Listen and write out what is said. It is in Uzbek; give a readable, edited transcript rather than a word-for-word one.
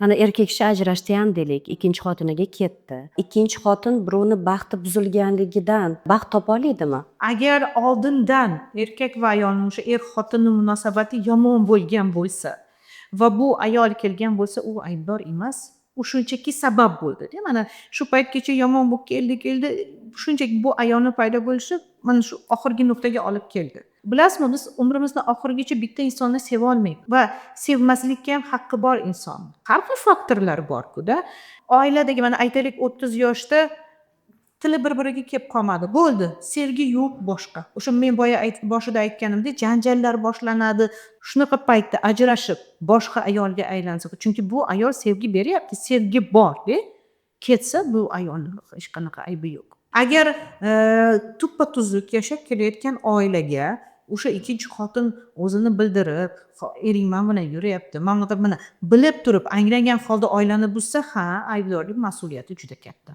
Ana erkak kishi ajrashdiyam deylik, ikkinchi xotiniga ketdi. Ikkinchi xotin birovni baxti buzilganligidan baxt topa oladimi? Agar oldindan erkak va ayolning o'sha er-xotinni munosabati yomon bo'lgan bo'lsa va bu ayol kelgan bo'lsa, u aybdor emas. U shunchaki sabab bo'ldi-da. Mana shu paytgacha yomon bo'lib keldi, shunchaki bu ayolni paydo bo'lishi mana shu oxirgi nuqtaga olib keldi. Bilasizmi, biz umrimizni oxirigacha bitta insonni seva olmaymiz va sevmaslikka ham haqqi bor inson. Har xil faktorlar bor-ku-da. Oiladagi mana aytaylik 30 yoshda tili bir-biriga kelib qolmadi. Bo'ldi, sevgi yo'q boshqa. O'sha men boshida aytganimdek, janjallar boshlanadi. Shunaqa paytda ajrashib, boshqa ayolga aylansa, chunki bu ayol sevgi beryapti, sevgi bor-da. Ketsa bu ayolning hech qanaqa aybi yo'q. Agar tuppa-tuzuk yashab kelayotgan oilaga o'sha ikkinchi xotin o'zini bildirib, ering men bilan yuryapti, mana bilib turib, anglagan holda oilani buzsa, ha, aybdorlik mas'uliyati juda katta.